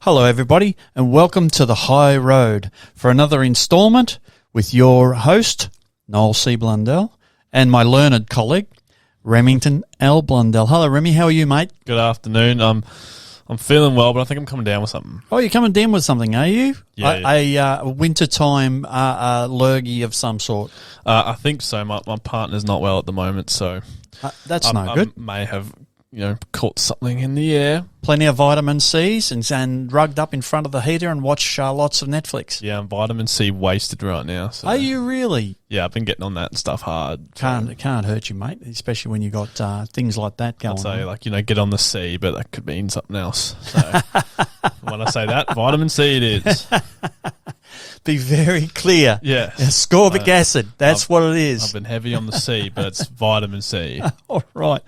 Hello everybody and welcome to the High Road for another instalment with your host, Noel C. Blundell, and my learned colleague, Remington L. Blundell. Hello Remy, how are you mate? Good afternoon. I'm feeling well, but I think I'm coming down with something. Oh, you're coming down with something, are you? Yeah. A wintertime lurgy of some sort. I think so. My partner's not well at the moment, so That's no good. I may have caught something in the air. Plenty of vitamin C's and rugged up in front of the heater and watch lots of Netflix. Yeah, I'm vitamin C wasted right now. So. Are you really? Yeah, I've been getting on that and stuff hard. It can't hurt you, mate, especially when you got things like that going on. I'd say, get on the C, but that could mean something else. So when I say that, vitamin C it is. Be very clear. Yeah. Ascorbic acid, that's what it is. I've been heavy on the C, but it's vitamin C. All right.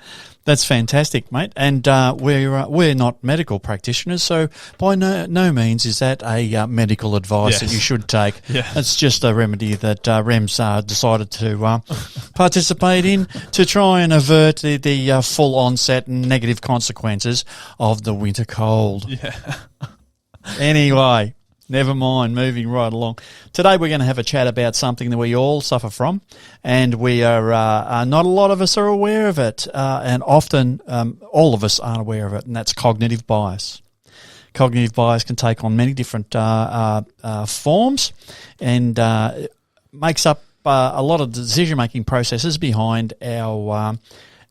That's fantastic, mate. And we're not medical practitioners, so by no means is that a medical advice that you should take. Yeah. It's just a remedy that REM's decided to participate in to try and avert the full onset and negative consequences of the winter cold. Yeah. Anyway, never mind, moving right along. Today we're going to have a chat about something that we all suffer from, and we are not a lot of us are aware of it, and often all of us aren't aware of it, and that's cognitive bias. Cognitive bias can take on many different forms and makes up a lot of decision-making processes behind our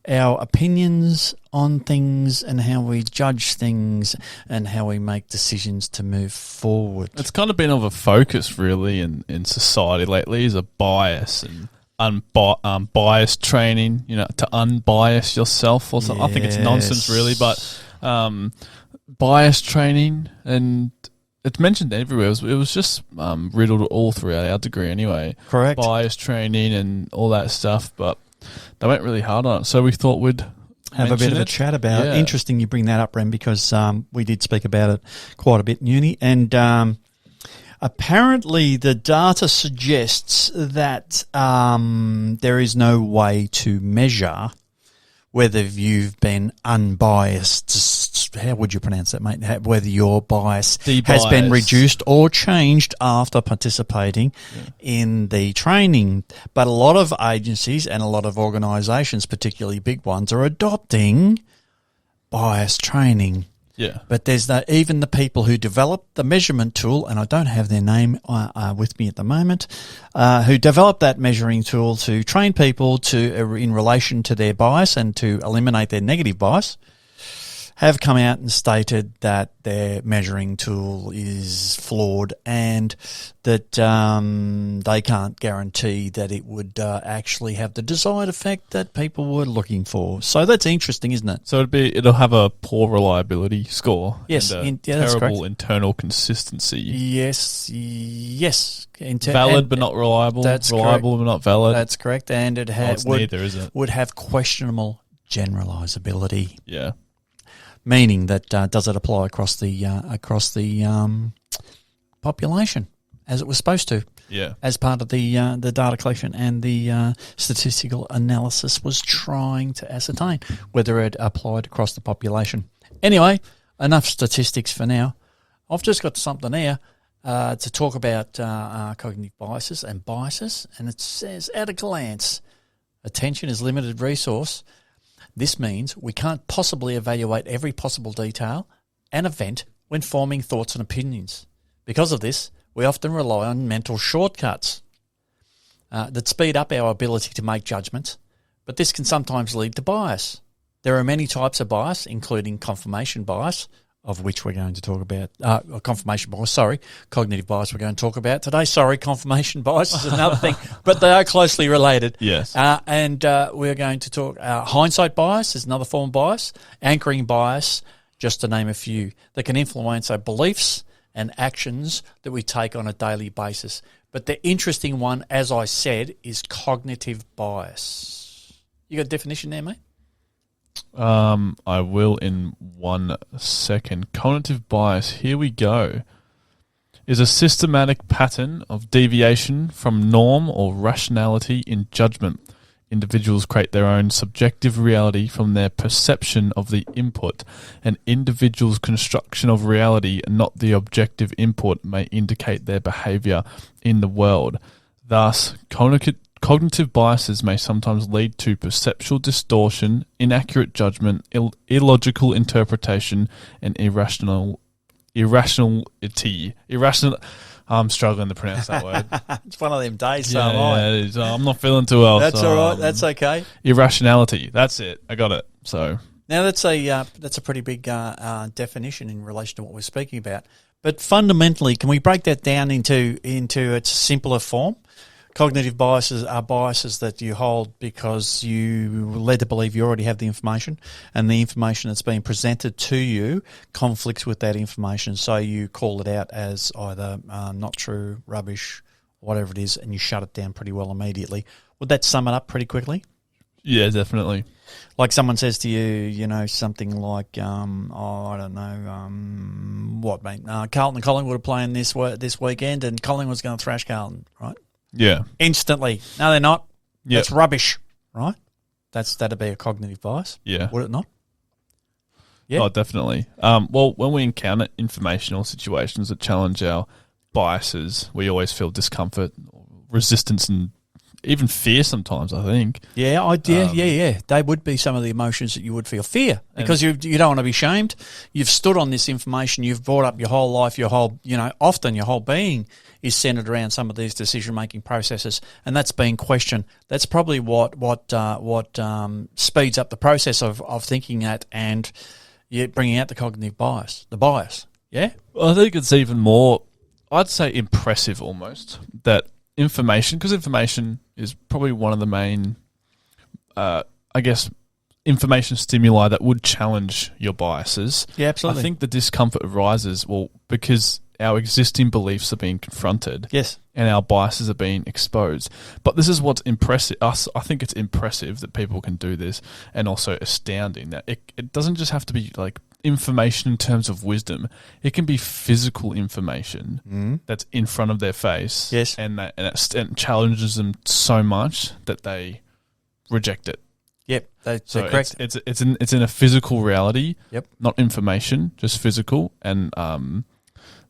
opinions on things and how we judge things and how we make decisions to move forward. It's kind of been of a focus, really, in society lately, is a bias and unbiased training, to unbias yourself or something. Yes. I think it's nonsense, really, but bias training, and it's mentioned everywhere. It was just riddled all throughout our degree anyway. Correct. Bias training and all that stuff, but they went really hard on it, so we thought we'd have a bit of a chat about it. Interesting you bring that up, Rem, because we did speak about it quite a bit in uni, and apparently the data suggests that there is no way to measure whether you've been unbiased. How would you pronounce that, mate? Whether your bias has been reduced or changed after participating in the training. But a lot of agencies and a lot of organisations, particularly big ones, are adopting bias training. Yeah. But there's even the people who developed the measurement tool, and I don't have their name with me at the moment, who developed that measuring tool to train people in relation to their bias and to eliminate their negative bias, have come out and stated that their measuring tool is flawed and that they can't guarantee that it would actually have the desired effect that people were looking for. So that's interesting, isn't it? So it'll have a poor reliability score. Yes, and that's correct. Terrible internal consistency. Yes. Valid but not reliable. That's reliable correct. but not valid. That's correct, and it neither, is it? Would have questionable generalizability. Yeah. Meaning that does it apply across the population as it was supposed to? Yeah. As part of the data collection and the statistical analysis was trying to ascertain whether it applied across the population. Anyway, enough statistics for now. I've just got something here to talk about cognitive biases, and it says, at a glance, attention is limited resource. This means we can't possibly evaluate every possible detail and event when forming thoughts and opinions. Because of this, we often rely on mental shortcuts that speed up our ability to make judgments, but this can sometimes lead to bias. There are many types of bias, including confirmation bias, of which we're going to talk about, cognitive bias we're going to talk about today. Confirmation bias is another thing, but they are closely related. Yes. And we're going to talk, hindsight bias is another form of bias, anchoring bias, just to name a few, that can influence our beliefs and actions that we take on a daily basis. But the interesting one, as I said, is cognitive bias. You got a definition there, mate? I will in 1 second. Cognitive bias, here we go, is a systematic pattern of deviation from norm or rationality in judgment, Individuals create their own subjective reality from their perception of the input. An individual's construction of reality, not the objective input, may indicate their behavior in the world. Thus, cognitive biases may sometimes lead to perceptual distortion, inaccurate judgment, illogical interpretation, and irrationality. I'm struggling to pronounce that word. It's one of them days, so yeah, it is. I'm not feeling too well. That's all right. That's okay. Irrationality. That's it. I got it. So now that's a pretty big definition in relation to what we're speaking about. But fundamentally, can we break that down into its simpler form? Cognitive biases are biases that you hold because you led to believe you already have the information, and the information that's being presented to you conflicts with that information. So you call it out as either not true, rubbish, whatever it is, and you shut it down pretty well immediately. Would that sum it up pretty quickly? Yeah, definitely. Like someone says to you, something like, I don't know, what, mate? Carlton and Collingwood are playing this weekend, and Collingwood's going to thrash Carlton, right? Yeah. Instantly. No, they're not. Yep. That's rubbish, right? That'd be a cognitive bias. Yeah. Would it not? Yeah. Oh, definitely. Well, when we encounter informational situations that challenge our biases, we always feel discomfort, resistance, and even fear sometimes, I think. Yeah, yeah. They would be some of the emotions that you would feel. Fear, because you don't want to be shamed. You've stood on this information. You've brought up your whole life, often your whole being is centered around some of these decision-making processes, and that's being questioned. That's probably what speeds up the process of thinking that and bringing out the cognitive bias, the bias. Yeah? Well, I think it's even more, I'd say impressive almost, that information is probably one of the main, information stimuli that would challenge your biases. Yeah, absolutely. I think the discomfort arises, because our existing beliefs are being confronted. Yes. And our biases are being exposed. But this is what's impressive. I think it's impressive that people can do this, and also astounding that it doesn't just have to be like information in terms of wisdom. It can be physical information that's in front of their face. Yes. And it challenges them so much that they reject it. Yep, that's correct. It's in a physical reality. Yep. Not information, just physical, and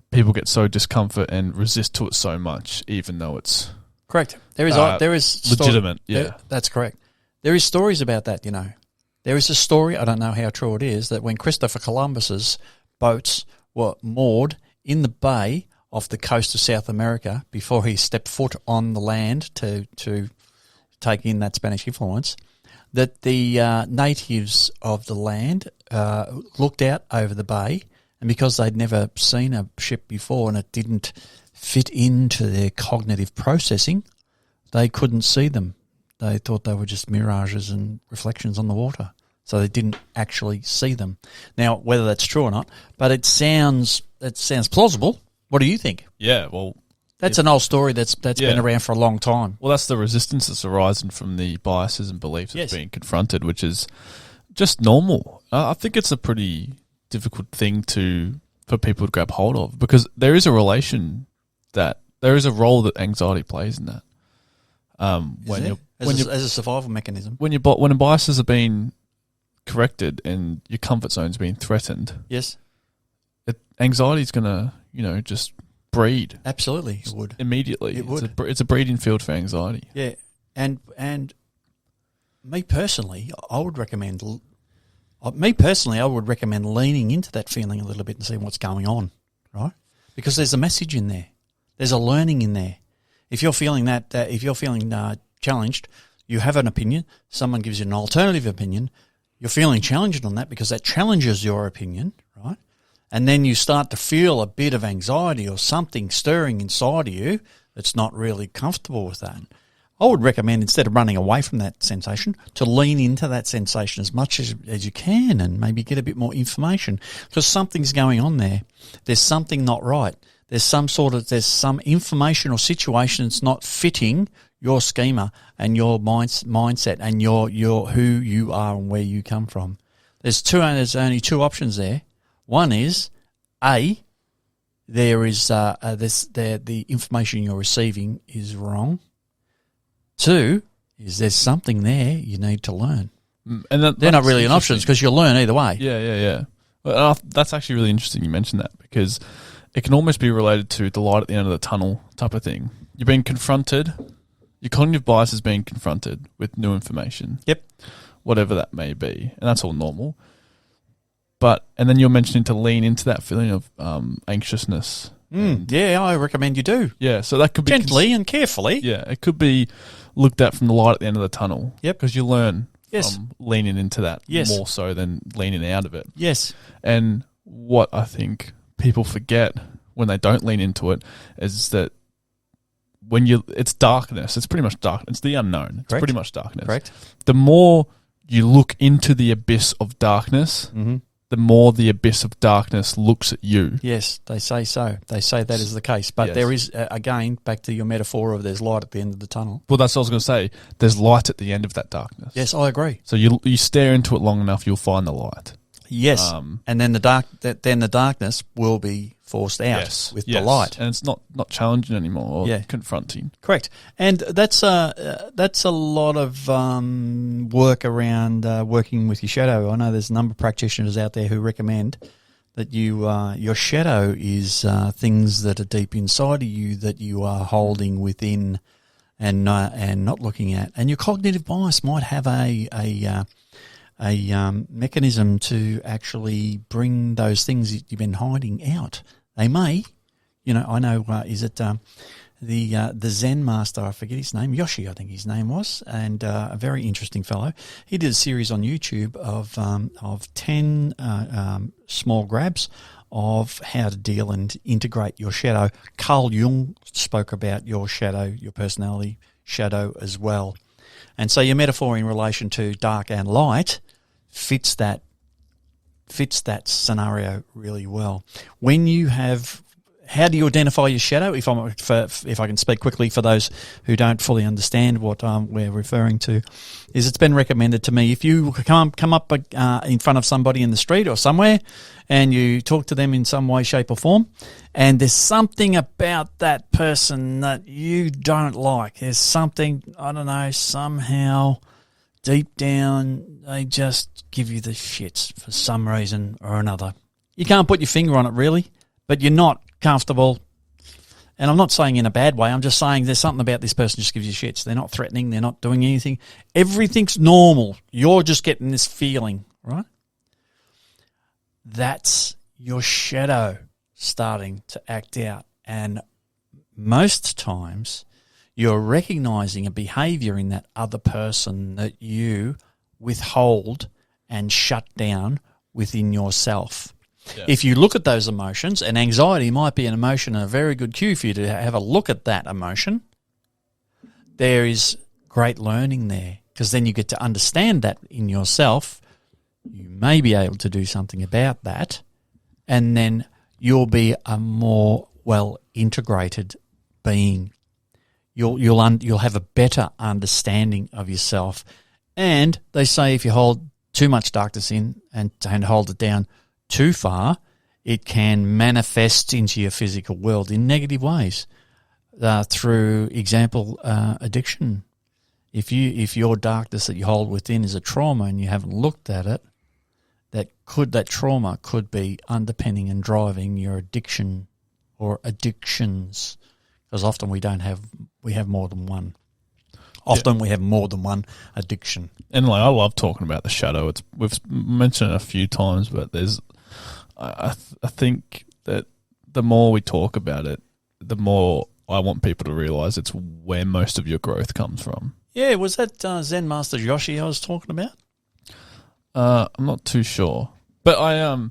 people get so discomfort and resist to it so much, even though it's correct. There is legitimate. That's correct. There is stories about that. There is a story. I don't know how true it is, that when Christopher Columbus's boats were moored in the bay off the coast of South America before he stepped foot on the land to take in that Spanish influence, that the natives of the land looked out over the bay. And because they'd never seen a ship before and it didn't fit into their cognitive processing, they couldn't see them. They thought they were just mirages and reflections on the water. So they didn't actually see them. Now, whether that's true or not, but it sounds plausible. What do you think? Yeah, well, that's an old story that's been around for a long time. Well, that's the resistance that's arising from the biases and beliefs that's being confronted, which is just normal. I think it's a pretty difficult thing for people to grab hold of, because there is a role that anxiety plays in that. As a survival mechanism. When biases are being corrected and your comfort zone is being threatened, yes, anxiety is going to just breed. Absolutely, it would immediately. It would. It's a breeding field for anxiety. Yeah, and me personally, I would recommend leaning into that feeling a little bit and seeing what's going on, right? Because there's a message in there. There's a learning in there. If you're feeling challenged, you have an opinion, someone gives you an alternative opinion, you're feeling challenged on that because that challenges your opinion, right? And then you start to feel a bit of anxiety or something stirring inside of you that's not really comfortable with that. I would recommend, instead of running away from that sensation, to lean into that sensation as much as you can and maybe get a bit more information, because something's going on there. There's something not right. There's some information or situation that's not fitting your schema and your mindset and your who you are and where you come from. There's only two options there. One is the information you're receiving is wrong. Two, is there's something there you need to learn. And they're not really an option because you'll learn either way. Yeah. Well, that's actually really interesting you mentioned that, because it can almost be related to the light at the end of the tunnel type of thing. You're being confronted. Your cognitive bias is being confronted with new information. Yep. Whatever that may be. And that's all normal. And then you're mentioning to lean into that feeling of anxiousness. Yeah, I recommend you do. Yeah, so that could be... Gently and carefully. Yeah, it could be looked at from the light at the end of the tunnel. Yep. Because you learn Yes. from leaning into that more so than leaning out of it. Yes. And what I think people forget when they don't lean into it is that it's darkness. It's pretty much dark. It's the unknown. It's pretty much darkness. Correct. The more you look into the abyss of darkness, the more the abyss of darkness looks at you. Yes, they say so. They say that is the case. But there is, again, back to your metaphor of there's light at the end of the tunnel. Well, that's what I was going to say. There's light at the end of that darkness. Yes, I agree. So you stare into it long enough, you'll find the light. Yes, and then the darkness will be forced out with the light, and it's not challenging anymore or confronting. Correct, and that's a lot of work around working with your shadow. I know there's a number of practitioners out there who recommend that your shadow is things that are deep inside of you that you are holding within and not looking at, and your cognitive bias might have a mechanism to actually bring those things that you've been hiding out. They may, I know, is it the Zen master, I forget his name, Yoshi I think his name was, and a very interesting fellow. He did a series on YouTube of 10 small grabs of how to deal and integrate your shadow. Carl Jung spoke about your shadow, your personality shadow as well. And so your metaphor in relation to dark and light fits that scenario really well. When you have, how do you identify your shadow? If I can speak quickly for those who don't fully understand what we're referring to, is it's been recommended to me, if you come up in front of somebody in the street or somewhere and you talk to them in some way, shape or form, and there's something about that person that you don't like, there's something, I don't know, somehow deep down they just give you the shits for some reason or another. You can't put your finger on it really, but you're not comfortable. And I'm not saying in a bad way, I'm just saying there's something about this person just gives you shits. They're not threatening, they're not doing anything. Everything's normal. You're just getting this feeling, right? That's your shadow starting to act out. And most times you're recognizing a behavior in that other person that you withhold and shut down within yourself. Yeah. If you look at those emotions, and anxiety might be an emotion and a very good cue for you to have a look at that emotion, there is great learning there, because then you get to understand that in yourself. You may be able to do something about that, and then you'll be a more well integrated being. You'll have a better understanding of yourself. And they say if you hold too much darkness in and hold it down too far, it can manifest into your physical world in negative ways. Through example, addiction. If your darkness that you hold within is a trauma and you haven't looked at it, that trauma could be underpinning and driving your addiction or addictions. Because often we have more than one. Often we have more than one addiction. And I love talking about the shadow. We've mentioned it a few times, but I think that the more we talk about it, the more I want people to realise it's where most of your growth comes from. Yeah, was that Zen Master Yoshi I was talking about? I'm not too sure, but I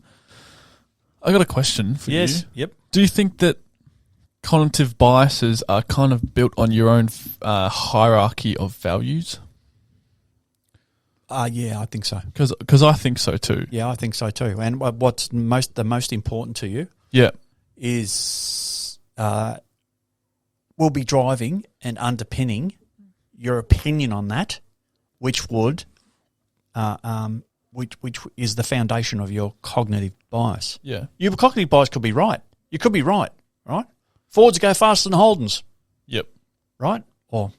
got a question for you. Yes. Yep. Do you think that cognitive biases are kind of built on your own hierarchy of values? Yeah, I think so. Because I think so too. Yeah, I think so too. And what's the most important to you? Yeah, is will be driving and underpinning your opinion on that, which would which is the foundation of your cognitive bias. Yeah, your cognitive bias could be right. You could be right? Fords go faster than Holdens. Yep. Right? Or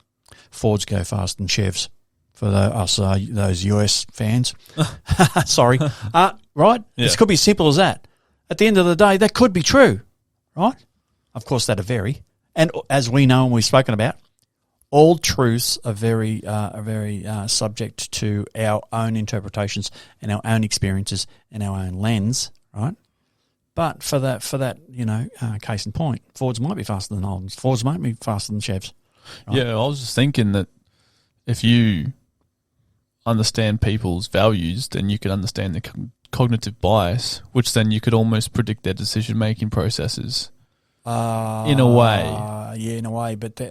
Fords go faster than Chevs for those US fans. Sorry. Right? Yeah. It could be as simple as that. At the end of the day, that could be true, right? Of course, that'll vary. And as we know and we've spoken about, all truths are very subject to our own interpretations and our own experiences and our own lens, right? But for that, case in point, Fords might be faster than Holdens. Fords might be faster than Chevs. Right? Yeah, I was just thinking that if you understand people's values, then you could understand the cognitive bias, which then you could almost predict their decision-making processes. In a way. Yeah, in a way, but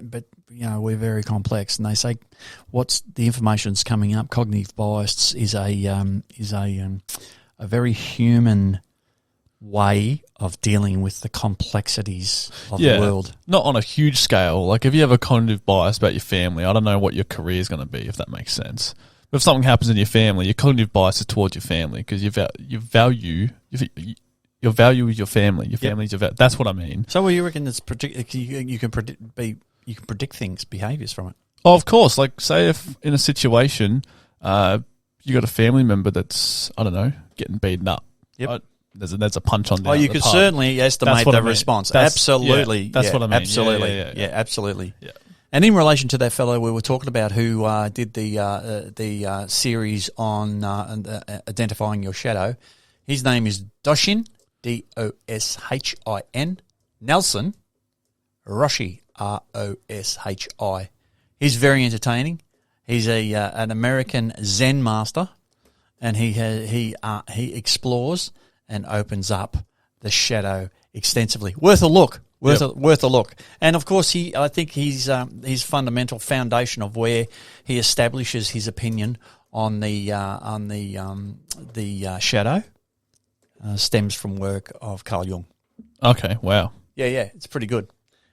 we're very complex, and they say what's the information's coming up. Cognitive bias is a very human way of dealing with the complexities of the world. Not on a huge scale. Like if you have a cognitive bias about your family, I don't know what your career is going to be, if that makes sense. But if something happens in your family, your cognitive bias is towards your family because your value is your family. Your family's your value. That's what I mean. So, you reckon it's you can predict things, behaviours from it? Oh, of course. Like, say if in a situation, you got a family member that's, I don't know, getting beaten up. Yep. There's a punch on. You could certainly estimate the response. Absolutely. Yeah, that's what I mean. Absolutely. Yeah, absolutely. Yeah. And in relation to that fellow we were talking about who did the series on identifying your shadow, his name is Doshin, Doshin, Nelson Roshi, Roshi. He's very entertaining. He's an American Zen master, and he explores and opens up the shadow extensively. Worth a look. Worth a look. And of course, I think his fundamental foundation of where he establishes his opinion on the shadow stems from work of Carl Jung. Okay, wow. Yeah, it's pretty good.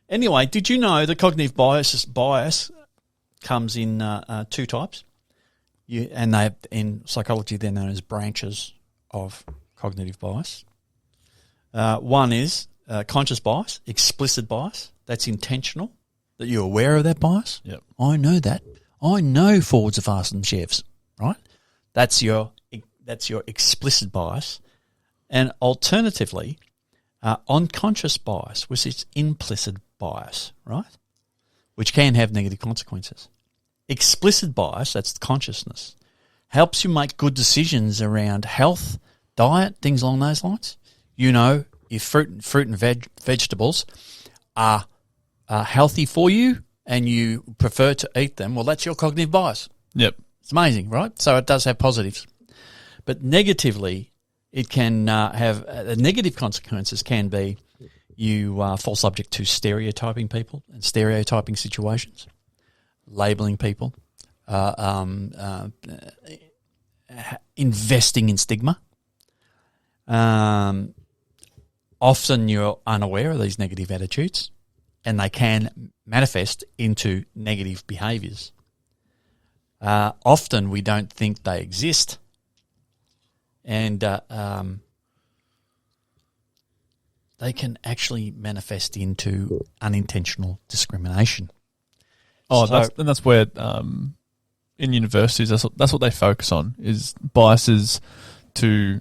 Anyway, did you know that cognitive bias comes in two types? In psychology, they're known as branches of cognitive bias. One is conscious bias, explicit bias. That's intentional, that you're aware of that bias. Yep. I know that. I know Fords are faster than Chevs, right? That's your explicit bias. And alternatively, unconscious bias, which is implicit bias, right? Which can have negative consequences. Explicit bias, that's the consciousness, helps you make good decisions around health, diet, things along those lines. You know, if fruit and vegetables are healthy for you and you prefer to eat them, well, that's your cognitive bias. Yep. It's amazing, right? So it does have positives. But negatively, it can have negative consequences can be you fall subject to stereotyping people and stereotyping situations, labeling people, investing in stigma. Often you're unaware of these negative attitudes, and they can manifest into negative behaviours. Often we don't think they exist, and they can actually manifest into unintentional discrimination. Oh, that's where in universities that's what they focus on, is biases to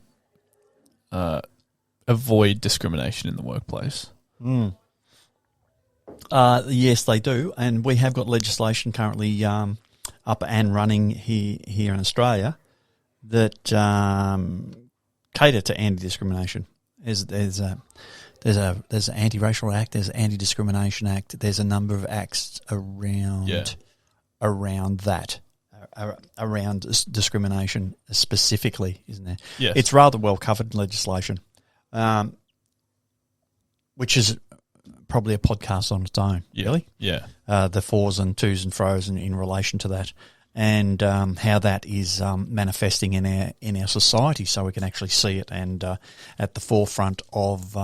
avoid discrimination in the workplace. Yes, they do, and we have got legislation currently up and running here in Australia that cater to anti-discrimination. There's an anti-racial act, there's an anti-discrimination act, there's a number of acts around that, around discrimination specifically, isn't there? Yes. It's rather well covered in legislation, which is probably a podcast on its own, really. Yeah. The fours and twos and fros in relation to that, and how that is manifesting in our society, so we can actually see it and at the forefront of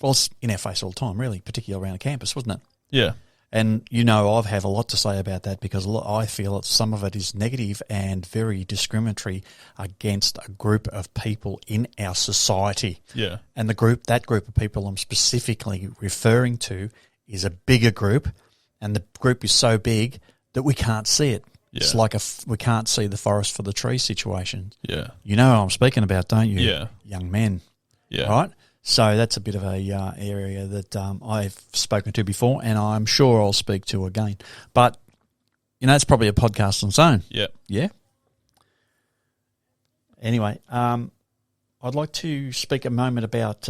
it's in our face all the time, really, particularly around a campus, wasn't it? Yeah. And I've had a lot to say about that because I feel that some of it is negative and very discriminatory against a group of people in our society. Yeah. And that group of people I'm specifically referring to is a bigger group and the group is so big that we can't see it. Yeah. It's like we can't see the forest for the trees situation. Yeah. You know what I'm speaking about, don't you? Yeah. Young men. Yeah. Right? So that's a bit of a area that I've spoken to before, and I'm sure I'll speak to again. But, it's probably a podcast on its own. Yeah. Yeah? Anyway, I'd like to speak a moment about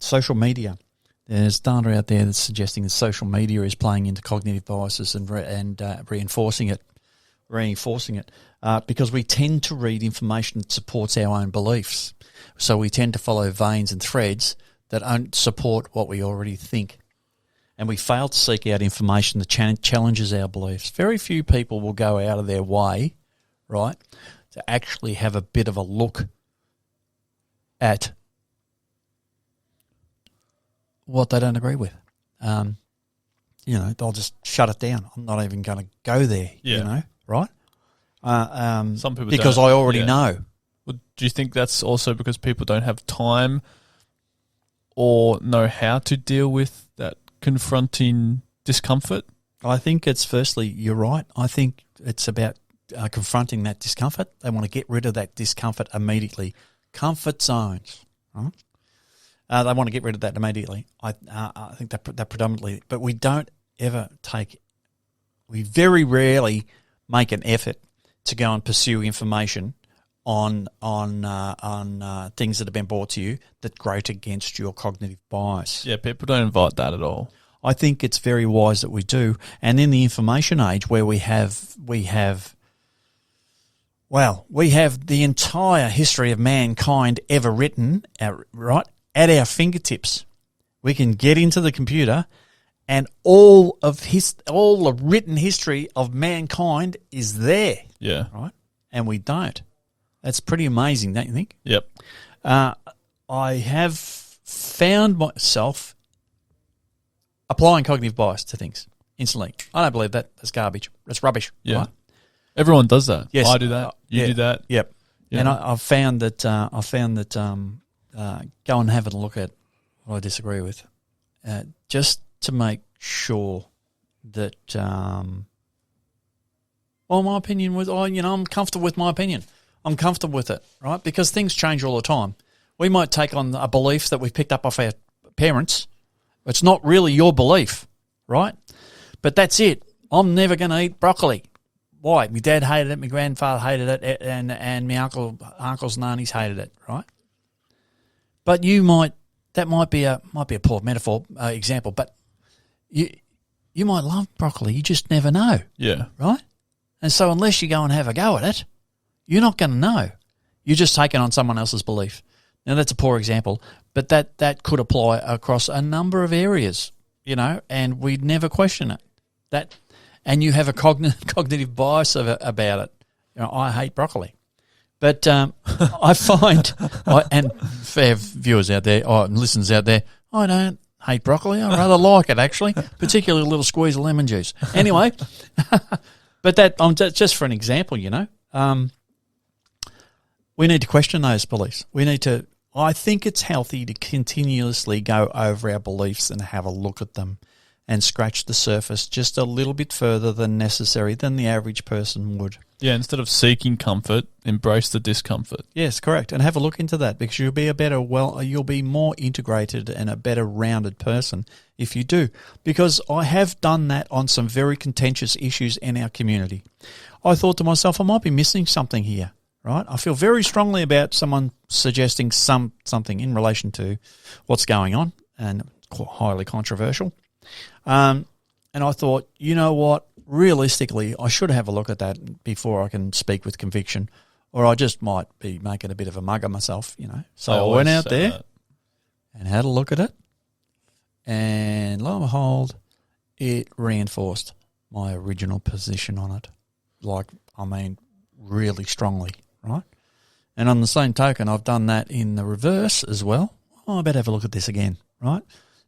social media. There's data out there that's suggesting that social media is playing into cognitive biases and reinforcing it, because we tend to read information that supports our own beliefs. So we tend to follow veins and threads that don't support what we already think. And we fail to seek out information that challenges our beliefs. Very few people will go out of their way, right, to actually have a bit of a look at what they don't agree with. They'll just shut it down. I'm not even going to go there, right? Some people because don't. I already know. Well, do you think that's also because people don't have time or know how to deal with that confronting discomfort? I think it's firstly, you're right. I think it's about confronting that discomfort. They want to get rid of that discomfort immediately. Comfort zones, right? They want to get rid of that immediately. I think that predominantly, but we don't ever we very rarely make an effort to go and pursue information on things that have been brought to you that grate against your cognitive bias. Yeah, people don't invite that at all. I think it's very wise that we do. And in the information age where we have the entire history of mankind ever written, right, at our fingertips. We can get into the computer and all the written history of mankind is there. Yeah. Right? And we don't. That's pretty amazing, don't you think? Yep. I have found myself applying cognitive bias to things instantly. I don't believe that. That's garbage. That's rubbish. Yeah. Right? Everyone does that. Yes. I do that. You do that. Yep. Yeah. And I've found that go and have a look at what I disagree with, just to make sure that my opinion was, I'm comfortable with my opinion. I'm comfortable with it, right? Because things change all the time. We might take on a belief that we've picked up off our parents. It's not really your belief, right? But that's it. I'm never going to eat broccoli. Why? My dad hated it, my grandfather hated it, and my uncles and aunties hated it, right? But that might be a poor metaphor example, but you might love broccoli. You just never know. Yeah. Right? And so unless you go and have a go at it, you're not going to know. You're just taking on someone else's belief. Now, that's a poor example, but that could apply across a number of areas, and we'd never question it. And you have a cognitive bias about it. I hate broccoli. But I find, and fair viewers out there, and listeners out there, I don't hate broccoli. I rather like it, actually, particularly a little squeeze of lemon juice. Anyway, but that's just for an example, we need to question those beliefs. I think it's healthy to continuously go over our beliefs and have a look at them and scratch the surface just a little bit further than necessary than the average person would. Yeah, instead of seeking comfort, embrace the discomfort. Yes, correct. And have a look into that because you'll be more integrated and a better rounded person if you do. Because I have done that on some very contentious issues in our community. I thought to myself, I might be missing something here, right? I feel very strongly about someone suggesting something in relation to what's going on and quite highly controversial. And I thought, you know what? Realistically, I should have a look at that before I can speak with conviction, or I just might be making a bit of a mug of myself, So I went out there and had a look at it, and lo and behold, it reinforced my original position on it. Really strongly, right? And on the same token, I've done that in the reverse as well. I better have a look at this again, right?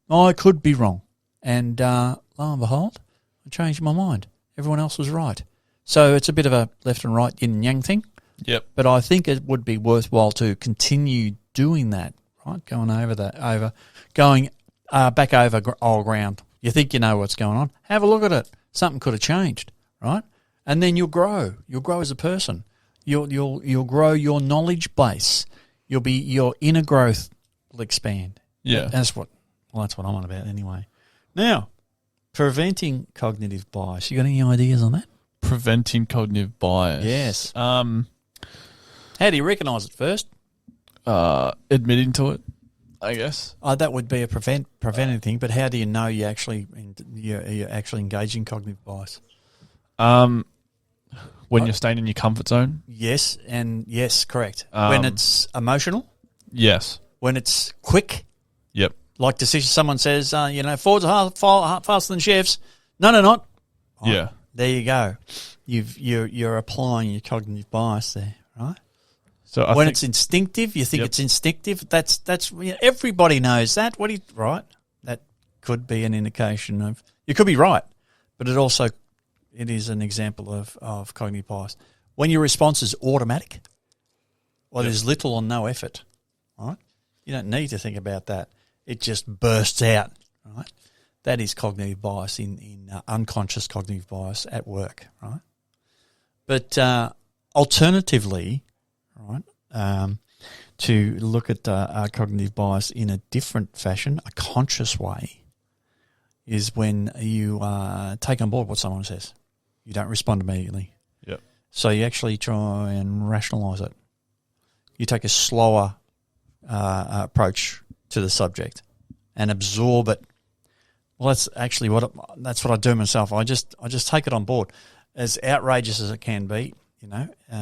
I could be wrong. And lo and behold, I changed my mind. Everyone else was right. So it's a bit of a left and right yin and yang thing. Yep. But I think it would be worthwhile to continue doing that, right? Going over that, going back over old ground, You think you know what's going on. Have a look at it. Something could have changed, right? And then you'll grow. You'll grow as a person. You'll grow your knowledge base. Your inner growth will expand. Yeah. That's what I'm on about anyway. Now, preventing cognitive bias. You got any ideas on that? Preventing cognitive bias. Yes. How do you recognise it first? Admitting to it, I guess. That would be a preventing thing. But how do you know you're actually engaging cognitive bias? When you're staying in your comfort zone. Yes, correct. When it's emotional. Yes. When it's quick. Yep. Like decisions. Someone says, Fords are faster than chefs. No, they're not. Oh, yeah. There you go. You're applying your cognitive bias there, right? So when it's instinctive, you think it's instinctive. That's everybody knows that. Right? That could be an indication of you could be right, but it is an example of cognitive bias. When your response is automatic, there's little or no effort, right? You don't need to think about that. It just bursts out, right? That is cognitive bias in unconscious cognitive bias at work, right? But alternatively, right, to look at cognitive bias in a different fashion, a conscious way, is when you take on board what someone says. You don't respond immediately. Yep. So you actually try and rationalise it. You take a slower approach to the subject and absorb it. Well, that's actually what I do myself. I just take it on board, as outrageous as it can be.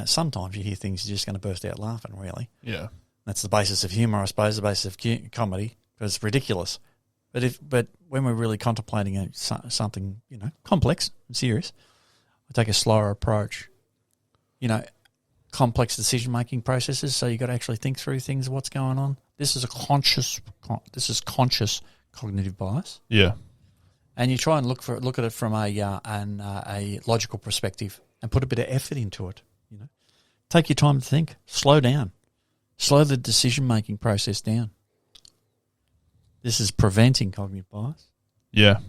Sometimes you hear things you're just going to burst out laughing. Really, yeah. That's the basis of humour, I suppose. The basis of comedy, because it's ridiculous. But when we're really contemplating something complex and serious, I take a slower approach. Complex decision-making processes, so you got to actually think through things, what's going on. This is conscious cognitive bias. Yeah. And you try and look at it from a logical perspective and put a bit of effort into it. Take your time to think. Slow down. Slow the decision-making process down. This is preventing cognitive bias. Yeah.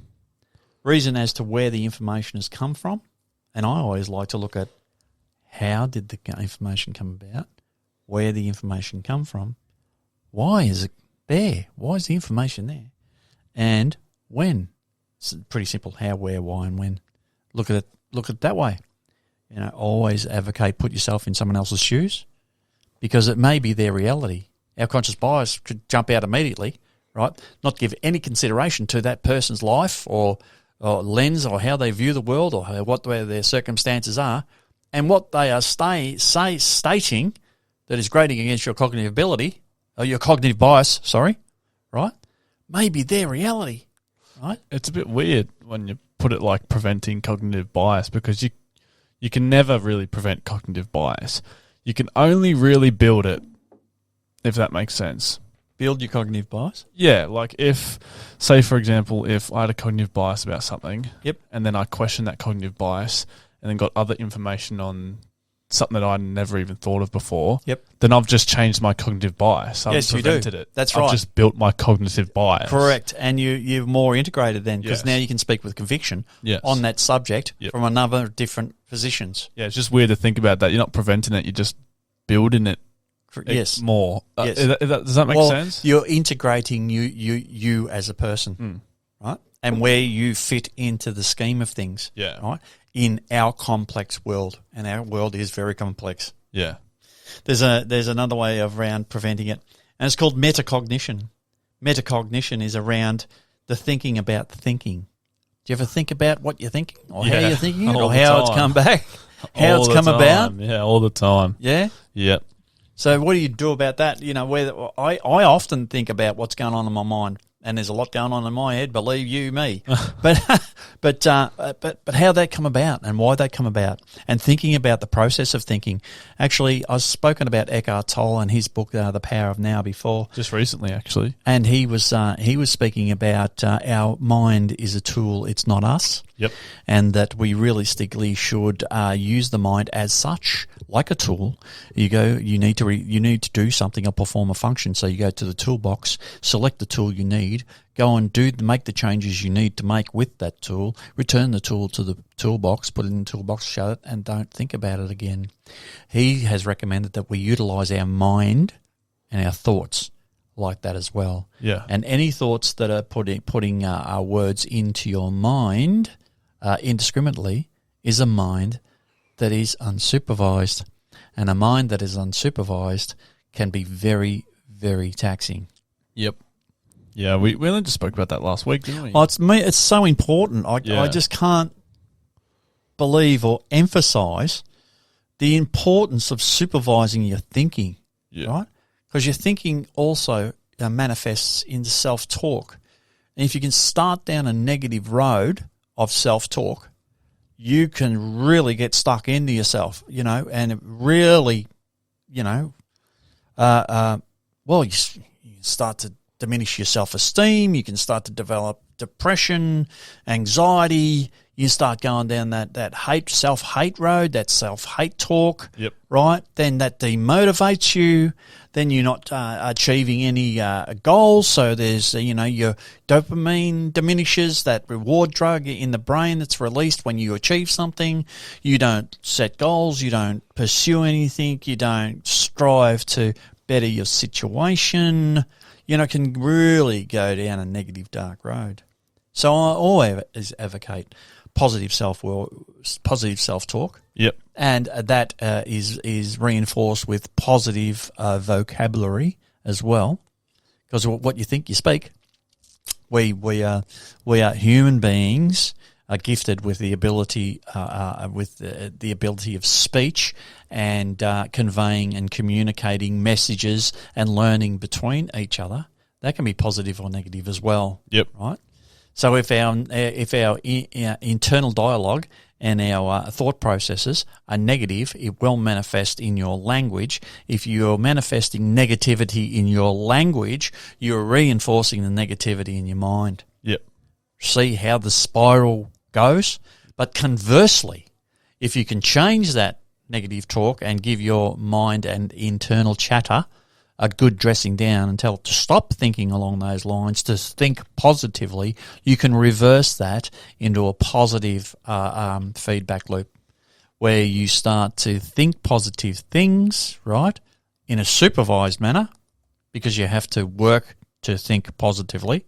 Reason as to where the information has come from. And I always like to look at how did the information come about, where the information come from, why is it there, why is the information there, and when. It's pretty simple: how, where, why, and when. Look at it that way. Always advocate, put yourself in someone else's shoes, because it may be their reality. Our conscious bias could jump out immediately, right? Not give any consideration to that person's life or lens, or how they view the world, or what their circumstances are, and what they are stating that is grating against your cognitive ability, or your cognitive bias, right? May be their reality, right? It's a bit weird when you put it like preventing cognitive bias, because you can never really prevent cognitive bias. You can only really build it, if that makes sense. Build your cognitive bias? Yeah, like say for example, if I had a cognitive bias about something, yep, and then I questioned that cognitive bias and then got other information on something that I never even thought of before, yep, then I've just changed my cognitive bias. I've prevented it. That's right. I've just built my cognitive bias. Correct. And you're more integrated then, because now you can speak with conviction on that subject from another different positions. Yeah, it's just weird to think about that. You're not preventing it, you're just building it. Yes. More. Yes. Does that make sense? You're integrating you as a person, right? And where you fit into the scheme of things, right? In our complex world, and our world is very complex. Yeah. There's another way around preventing it, and it's called metacognition. Metacognition is around the thinking about the thinking. Do you ever think about what you're thinking, or how you're thinking it, or how it's come back, how it's come about? Yeah, all the time. Yeah? Yep. So what do you do about that? Where I often think about what's going on in my mind, and there's a lot going on in my head, believe you me. but how that come about and why they come about, and thinking about the process of thinking. Actually, I've spoken about Eckhart Tolle and his book, The Power of Now, before. Just recently, actually. And he was speaking about our mind is a tool, it's not us. Yep. And that we realistically should use the mind as such, like a tool. You need to do something or perform a function. So you go to the toolbox, select the tool you need, go and make the changes you need to make with that tool, return the tool to the toolbox, put it in the toolbox, show it, and don't think about it again. He has recommended that we utilise our mind and our thoughts like that as well. Yeah. And any thoughts that are putting our words into your mind indiscriminately is a mind that is unsupervised. And a mind that is unsupervised can be very, very taxing. Yep. Yeah, we only just spoke about that last week, didn't we? Well, it's so important. I just can't believe or emphasise the importance of supervising your thinking, right? Because your thinking also manifests in self-talk. And if you can start down a negative road of self-talk, you can really get stuck into yourself, and it really, you start to diminish your self-esteem. You can start to develop depression, anxiety. You start going down that self-hate road, that self-hate talk, right? Then that demotivates you. Then you're not achieving any goals. So there's, your dopamine diminishes, that reward drug in the brain that's released when you achieve something. You don't set goals. You don't pursue anything. You don't strive to better your situation. Can really go down a negative, dark road. So I always advocate positive self-talk. Yep. And that is reinforced with positive vocabulary as well, because what you think, you speak. We are human beings, are gifted with the ability the ability of speech and conveying and communicating messages and learning between each other. That can be positive or negative as well. Yep. Right. So if our internal dialogue and our thought processes are negative, it will manifest in your language. If you're manifesting negativity in your language, you're reinforcing the negativity in your mind. Yep. See how the spiral goes? But conversely, if you can change that negative talk and give your mind an internal chatter a good dressing down and tell it to stop thinking along those lines, to think positively, you can reverse that into a positive feedback loop where you start to think positive things, right, in a supervised manner, because you have to work to think positively.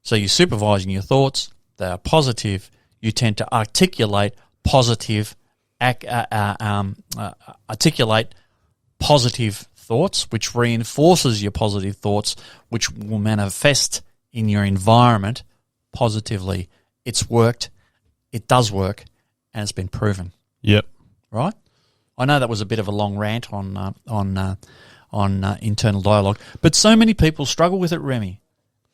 So you're supervising your thoughts. They are positive. You tend to articulate positive thoughts, which reinforces your positive thoughts, which will manifest in your environment positively. It's worked. It does work, and it's been proven. Yep. Right? I know that was a bit of a long rant on internal dialogue, but so many people struggle with it, Remy.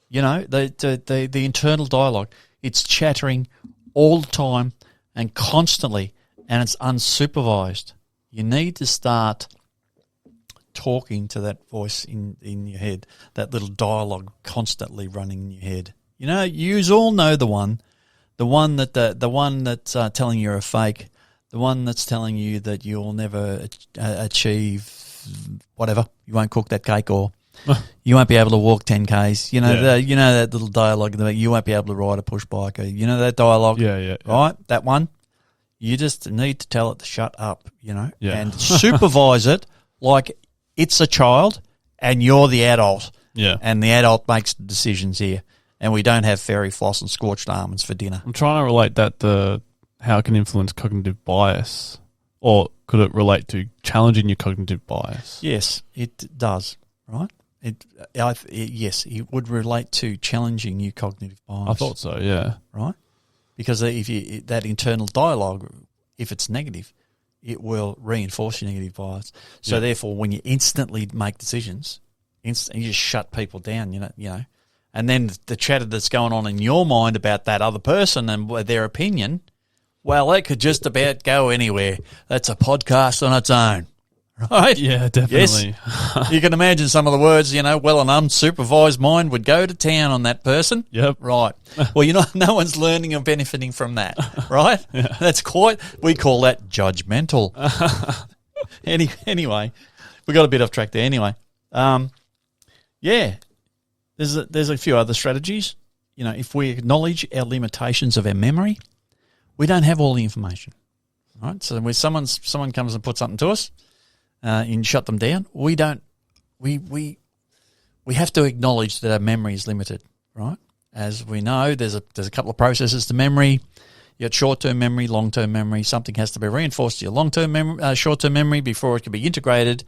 The internal dialogue, it's chattering all the time and constantly, and it's unsupervised. You need to start talking to that voice in your head, that little dialogue constantly running in your head. You all know the one that's telling you're a fake, the one that's telling you that you'll never achieve whatever, you won't cook that cake, or you won't be able to walk 10Ks. That little dialogue that you won't be able to ride a push bike, or that dialogue. Yeah. Right, that one. You just need to tell it to shut up, and supervise it like it's a child and you're the adult. Yeah. And the adult makes the decisions here. And we don't have fairy floss and scorched almonds for dinner. I'm trying to relate that to how it can influence cognitive bias, or could it relate to challenging your cognitive bias? Yes, it does, right? Yes, it would relate to challenging your cognitive bias. I thought so, yeah. Right? Because that internal dialogue, if it's negative, it will reinforce your negative bias. So therefore, when you instantly make decisions, you just shut people down, and then the chatter that's going on in your mind about that other person and their opinion, well, that could just about go anywhere. That's a podcast on its own, right? Yeah, definitely. Yes. You can imagine some of the words, well, an unsupervised mind would go to town on that person. Yep. Right. Well, no one's learning or benefiting from that, right? Yeah. We call that judgmental. Anyway, we got a bit off track there anyway. There's a few other strategies. If we acknowledge our limitations of our memory, we don't have all the information, right? So when someone comes and puts something to us, and shut them down, we have to acknowledge that our memory is limited, right? As we know, there's a couple of processes to memory. You got short-term memory, long-term memory. Something has to be reinforced to your long-term memory, short-term memory before it can be integrated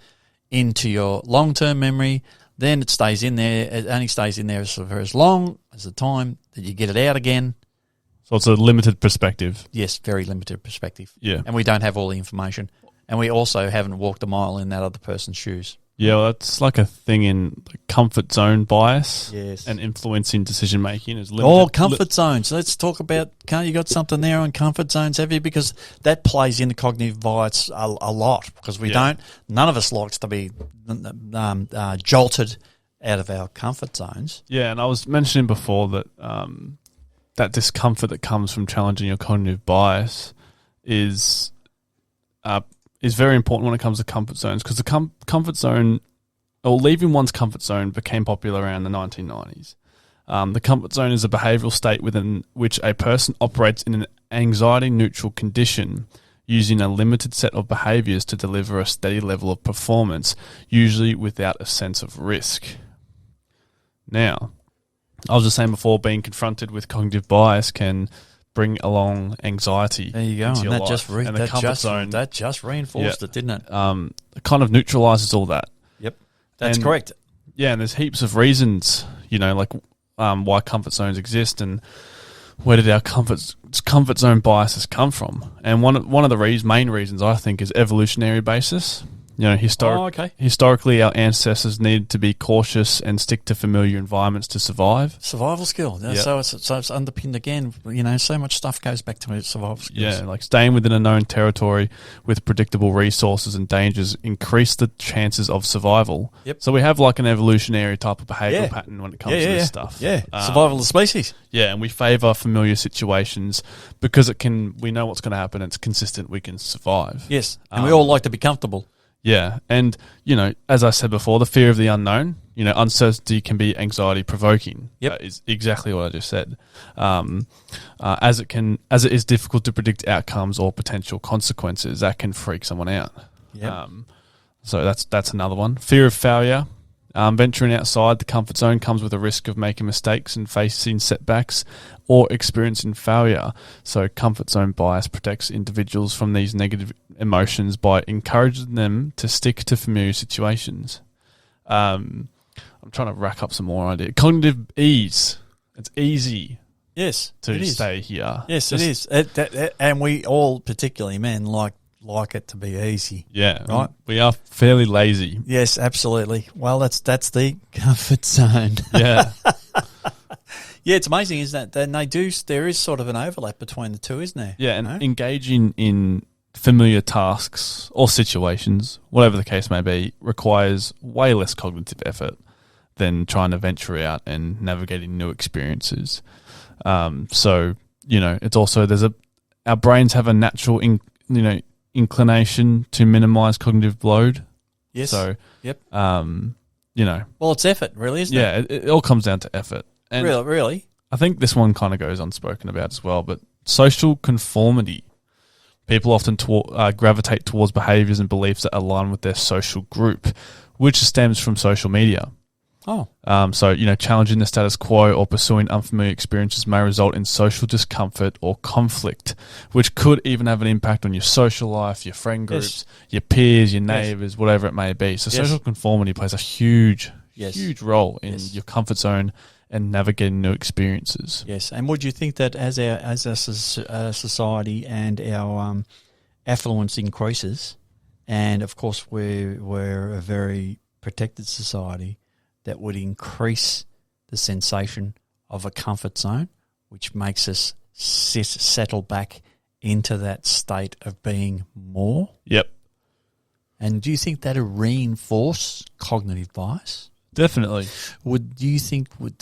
into your long-term memory. Then it stays in there. It only stays in there for as long as the time that you get it out again. So it's a limited perspective. Yes, very limited perspective. Yeah. And we don't have all the information. And we also haven't walked a mile in that other person's shoes. Yeah, well, that's like a thing in the comfort zone bias. Yes. And influencing decision making is limited. Comfort zones. Let's talk about, you got something there on comfort zones, have you? Because that plays into cognitive bias a lot, because none of us likes to be jolted out of our comfort zones. Yeah, and I was mentioning before that that discomfort that comes from challenging your cognitive bias is very important when it comes to comfort zones, because the comfort zone, or leaving one's comfort zone, became popular around the 1990s. The comfort zone is a behavioural state within which a person operates in an anxiety-neutral condition, using a limited set of behaviours to deliver a steady level of performance, usually without a sense of risk. Now, I was just saying before, being confronted with cognitive bias can bring along anxiety. There you go. Into your And life. that just reinforced it, didn't it? It kind of neutralises all that. Yep, that's correct. Yeah, and there's heaps of reasons, why comfort zones exist, and where did our comfort zone biases come from? And one of the main reasons, I think, is evolutionary basis. Historically, our ancestors needed to be cautious and stick to familiar environments to survive. Survival skill. Yep. So it's underpinned again. So much stuff goes back to survival skills. Yeah, like staying within a known territory with predictable resources and dangers increase the chances of survival. Yep. So we have like an evolutionary type of behavioural pattern when it comes to this stuff. Yeah, survival of the species. Yeah, and we favour familiar situations because we know what's going to happen. It's consistent. We can survive. Yes, and we all like to be comfortable. Yeah, and, as I said before, the fear of the unknown, uncertainty can be anxiety-provoking. Yep. Is exactly what I just said. As it is difficult to predict outcomes or potential consequences, that can freak someone out. Yep. So that's another one. Fear of failure. Venturing outside the comfort zone comes with a risk of making mistakes and facing setbacks or experiencing failure. So comfort zone bias protects individuals from these negative emotions by encouraging them to stick to familiar situations. I'm trying to rack up some more ideas. Cognitive ease. It's easy. Yes, to stay here. Yes, it is. And we all, particularly men, like it to be easy. Yeah, right. We are fairly lazy. Yes, absolutely. Well, that's the comfort zone. Yeah. Yeah, it's amazing, isn't it? And there is sort of an overlap between the two, isn't there? Yeah, and engaging in familiar tasks or situations, whatever the case may be, requires way less cognitive effort than trying to venture out and navigating new experiences. So, it's also our brains have a natural inclination to minimize cognitive load. Yes. So, yep. Well, it's effort, really, isn't it? Yeah, it all comes down to effort. And really? I think this one kind of goes unspoken about as well, but social conformity. People often gravitate towards behaviours and beliefs that align with their social group, which stems from social media. Oh. So, challenging the status quo or pursuing unfamiliar experiences may result in social discomfort or conflict, which could even have an impact on your social life, your friend groups, your peers, your neighbours, whatever it may be. So social conformity plays a huge role in your comfort zone and navigating new experiences. Yes, and would you think that as a society and our affluence increases, and of course we're a very protected society, that would increase the sensation of a comfort zone, which makes us settle back into that state of being more? Yep. And do you think that'll reinforce cognitive bias? Definitely. Do you think would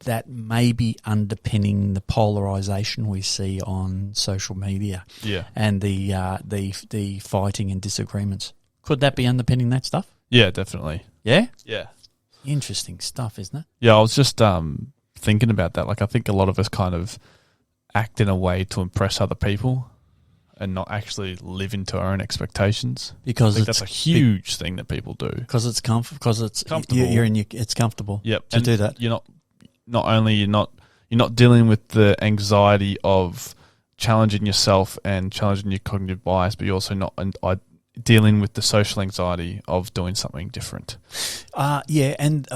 that maybe underpinning the polarization we see on social media? Yeah. And the fighting and disagreements. Could that be underpinning that stuff? Yeah, definitely. Yeah? Yeah. Interesting stuff, isn't it? Yeah, I was just thinking about that. Like, I think a lot of us kind of act in a way to impress other people and not actually live into our own expectations. Because I think that's a huge thing that people do. Because it's comfortable. It's comfortable. Yep. To do that. You're not dealing with the anxiety of challenging yourself and challenging your cognitive bias, but you're also not dealing with the social anxiety of doing something different. And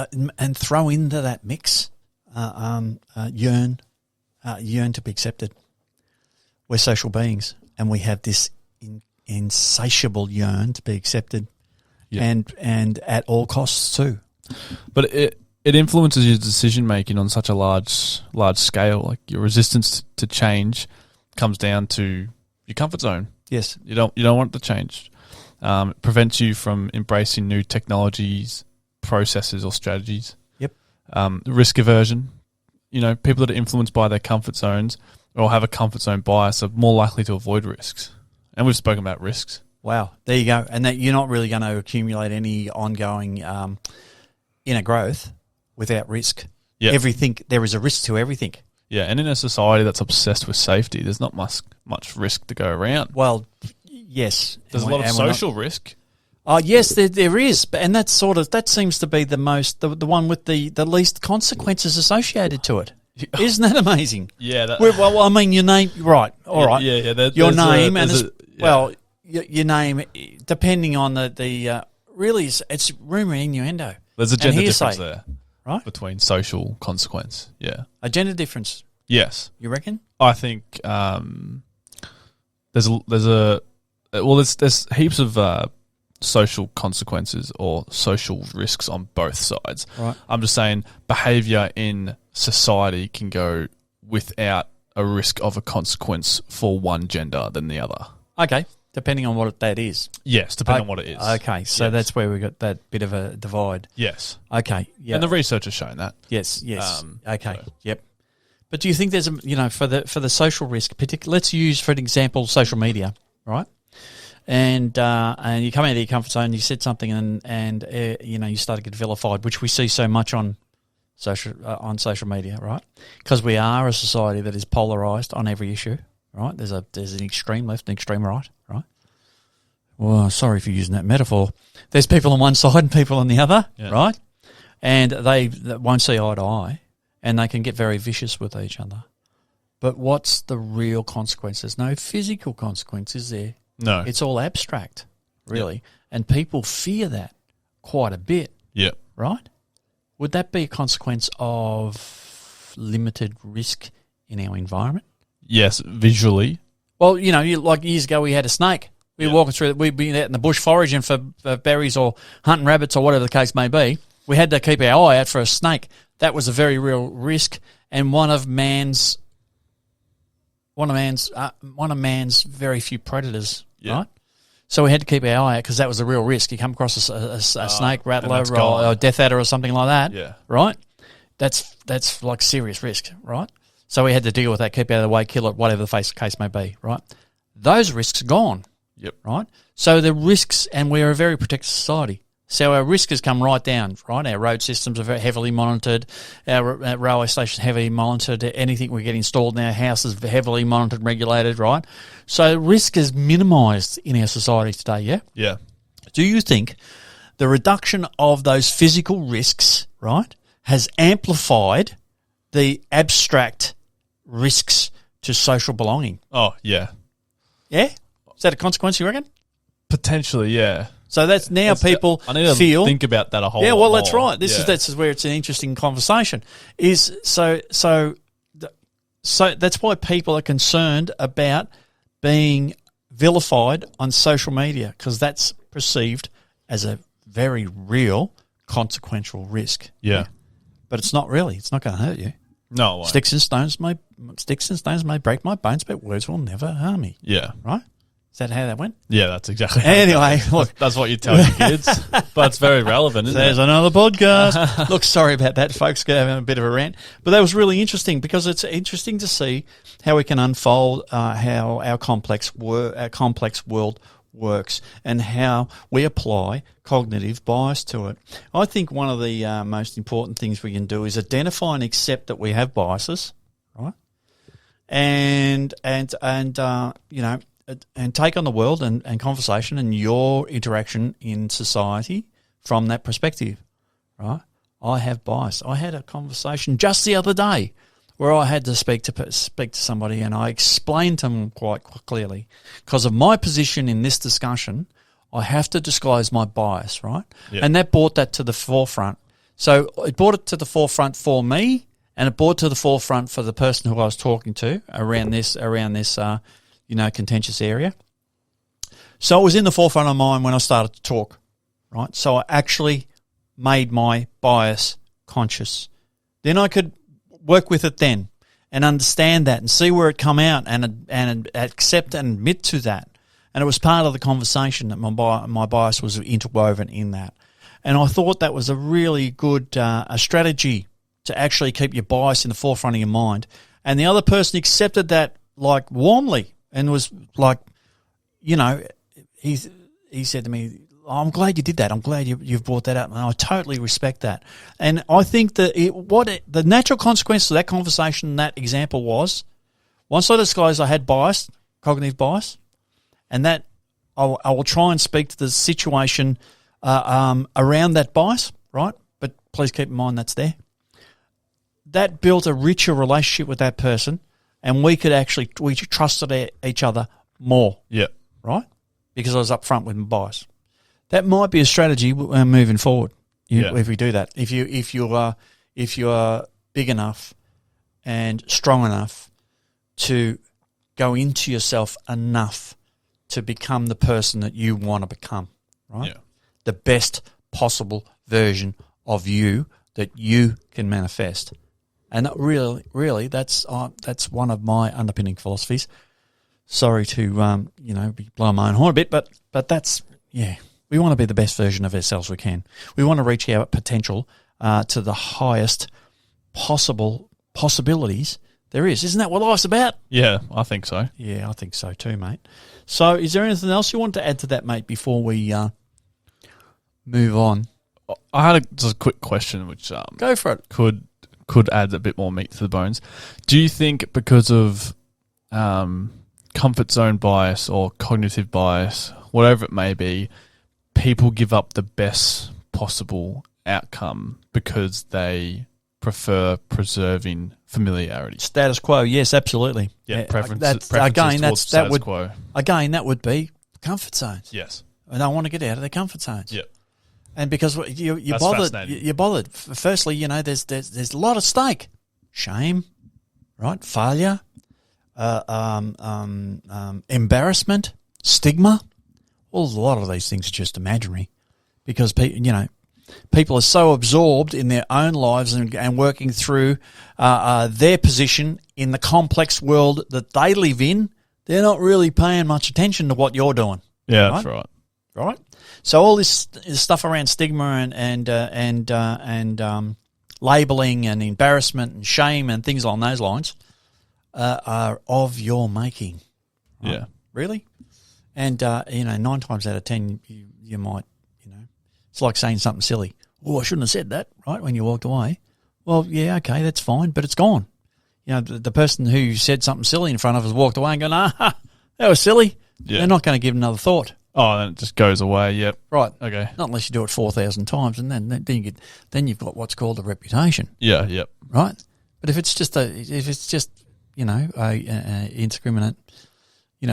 throw into that mix, yearn to be accepted. We're social beings, and we have this insatiable yearn to be accepted, and at all costs too. But it influences your decision making on such a large scale. Like, your resistance to change comes down to your comfort zone. Yes, you don't want it to change. It prevents you from embracing new technologies, processes, or strategies. Yep. Risk aversion. People that are influenced by their comfort zones or have a comfort zone bias are more likely to avoid risks. And we've spoken about risks. Wow, there you go. And that you're not really going to accumulate any ongoing inner growth without risk. Yep. There is a risk to everything. Yeah, and in a society that's obsessed with safety, there's not much risk to go around. Well, yes. There's a lot of social risk. Oh, yes, there is. And that seems to be the one with the least consequences associated to it. Isn't that amazing? Yeah. Well, I mean, your name, right, all right. Yeah. Your name, your name, depending on the really, it's rumour and innuendo. There's a gender difference there. Right? Between social consequence, yeah. A gender difference? Yes. You reckon? I think there's heaps of social consequences or social risks on both sides. Right. I'm just saying behaviour in society can go without a risk of a consequence for one gender than the other. Okay. Depending on what that is. Yes, depending on what it is. Okay, so that's where we got that bit of a divide. Yes. Okay, yeah. And the research has shown that. Yes. Okay, so. Yep. But do you think there's for the social risk, let's use for an example social media, right? And you come out of your comfort zone, you said something, and you start to get vilified, which we see so much on social media, right? Because we are a society that is polarized on every issue. Right, there's an extreme left and extreme right. Right. Well, sorry for using that metaphor. There's people on one side and people on the other. Yeah. Right, and they won't see eye to eye, and they can get very vicious with each other. But what's the real consequence? There's no physical consequences there. No, it's all abstract, really, and people fear that quite a bit. Yep. Right. Would that be a consequence of limited risk in our environment? Yes, visually. Well, like years ago, we had a snake. We were walking through. We'd been out in the bush foraging for berries or hunting rabbits or whatever the case may be. We had to keep our eye out for a snake. That was a very real risk, and one of man's very few predators. Yeah. Right. So we had to keep our eye out because that was a real risk. You come across a snake, rattler, or a death adder or something like that. Yeah. Right. That's like serious risk. Right. So we had to deal with that, keep out of the way, kill it, whatever the case may be, right? Those risks are gone. Yep. Right? So the risks, and we're a very protected society. So our risk has come right down, right? Our road systems are very heavily monitored. Our railway stations heavily monitored. Anything we get installed in our house is heavily monitored and regulated, right? So risk is minimised in our society today, yeah? Yeah. Do you think the reduction of those physical risks, right, has amplified the abstract risks to social belonging? Oh, yeah. Yeah? Is that a consequence, you reckon? Potentially, yeah. So that's now people I need to feel... think about that a whole lot. Yeah, well, that's more. right. This is where it's an interesting conversation. So that's why people are concerned about being vilified on social media, because that's perceived as a very real consequential risk. Yeah. But it's not really. It's not going to hurt you. No, it won't. Sticks and stones may break my bones, but words will never harm me. Yeah. Right? Is that how that went? Yeah, that's exactly. How Anyway, look, that's what you tell your kids, but it's very relevant, isn't there's it? another podcast. Look, sorry about that, folks. Having a bit of a rant, but that was really interesting because it's interesting to see how we can unfold how our complex world works and how we apply cognitive bias to it. I think one of the most important things we can do is identify and accept that we have biases, right? And take on the world and conversation and your interaction in society from that perspective, right? I have bias. I had a conversation just the other day where I had to speak to somebody, and I explained to them quite clearly, because of my position in this discussion, I have to disclose my bias, right? Yep. And that brought that to the forefront. So it brought it to the forefront for me, and it brought to the forefront for the person who I was talking to around this contentious area. So it was in the forefront of mind when I started to talk, right? So I actually made my bias conscious. Then I could work with it then and understand that and see where it come out and accept and admit to that. And it was part of the conversation that my bias was interwoven in that. And I thought that was a really good a strategy to actually keep your bias in the forefront of your mind. And the other person accepted that like warmly and was like, he said to me, I'm glad you did that. I'm glad you've brought that up, and I totally respect that. And I think that the natural consequence of that conversation, that example was, once I disclosed I had bias, cognitive bias, and that I will try and speak to the situation around that bias, right? But please keep in mind that's there. That built a richer relationship with that person, and we trusted each other more. Yeah. Right? Because I was upfront with my bias. That might be a strategy moving forward. If we do that, if you are big enough and strong enough to go into yourself enough to become the person that you want to become, right? Yeah. The best possible version of you that you can manifest, and that really, that's one of my underpinning philosophies. Sorry to be blowing my own horn a bit, but that's we want to be the best version of ourselves we can. We want to reach our potential to the highest possible possibilities there is. Isn't that what life's about? Yeah, I think so. Yeah, I think so too, mate. So is there anything else you want to add to that, mate, before we move on? I had just a quick question, which go for it. Could add a bit more meat to the bones. Do you think because of comfort zone bias or cognitive bias, whatever it may be, people give up the best possible outcome because they prefer preserving familiarity? Status quo, yes, absolutely. Yeah, preferences status quo. Again, that would be comfort zones. Yes. And they want to get out of their comfort zones. Yeah. And because you're bothered. Firstly, there's a lot at stake. Shame, right? Failure, embarrassment, stigma. Well, a lot of these things are just imaginary, because people are so absorbed in their own lives and working through their position in the complex world that they live in. They're not really paying much attention to what you're doing. Yeah, right? That's right. Right. So all this stuff around stigma and labeling and embarrassment and shame and things along those lines are of your making. Right? Yeah. Really? And 9 times out of 10, you might, it's like saying something silly. Oh, I shouldn't have said that, right? When you walked away. Well, yeah, okay, that's fine, but it's gone. The person who said something silly in front of us walked away and gone, that was silly. Yeah. They're not going to give another thought. Oh, then it just goes away. Yep. Right. Okay. Not unless you do it 4,000 times, and then you've got what's called a reputation. Yeah. Yep. Right. But if it's just a indiscriminate,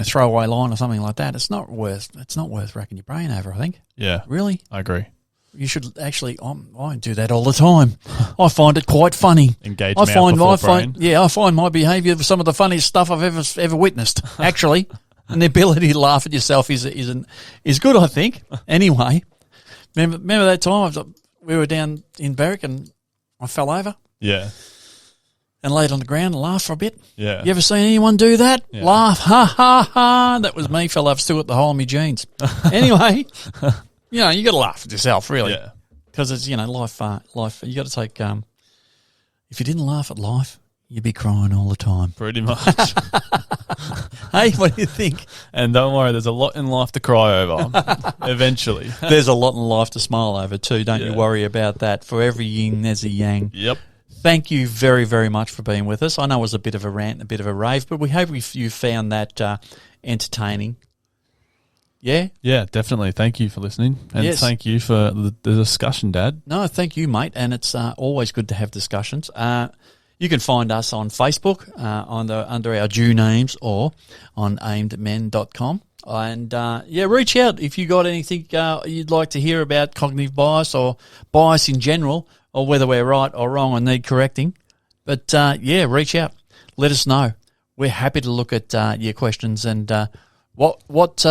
throwaway line or something like that, it's not worth racking your brain over, I think. Yeah. Really? I agree. You should actually. I do that all the time. I find it quite funny. Engage mouth before brain. I find my behaviour some of the funniest stuff I've ever witnessed. Actually, and the ability to laugh at yourself is good, I think. Anyway, remember that time we were down in Berwick and I fell over. Yeah. and lay it on the ground and laugh for a bit. Yeah. You ever seen anyone do that? Yeah. Laugh, ha, ha, ha. That was me, fella. I've still got the hole in my jeans. Anyway, you know, you got to laugh at yourself, really. Yeah. Because it's, you know, life, you got to take, if you didn't laugh at life, you'd be crying all the time. Pretty much. Hey, what do you think? And don't worry, there's a lot in life to cry over. Eventually. There's a lot in life to smile over too. Don't you Yeah. worry about that. For every yin, there's a yang. Yep. Thank you very, very much for being with us. I know it was a bit of a rant, a bit of a rave, but we hope you found that entertaining. Yeah? Yeah, definitely. Thank you for listening. And Yes. thank you for the discussion, Dad. No, thank you, mate. And it's always good to have discussions. You can find us on Facebook under our due names or on aimedmen.com. And, reach out if you got anything you'd like to hear about cognitive bias or bias in general, or whether we're right or wrong or need correcting. But, reach out. Let us know. We're happy to look at your questions and what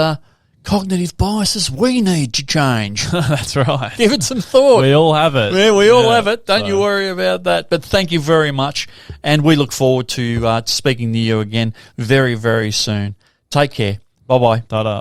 cognitive biases we need to change. That's right. Give it some thought. We all have it. Yeah, we all have it. Don't you worry about that. But thank you very much. And we look forward to speaking to you again very, very soon. Take care. Bye-bye. Ta-da.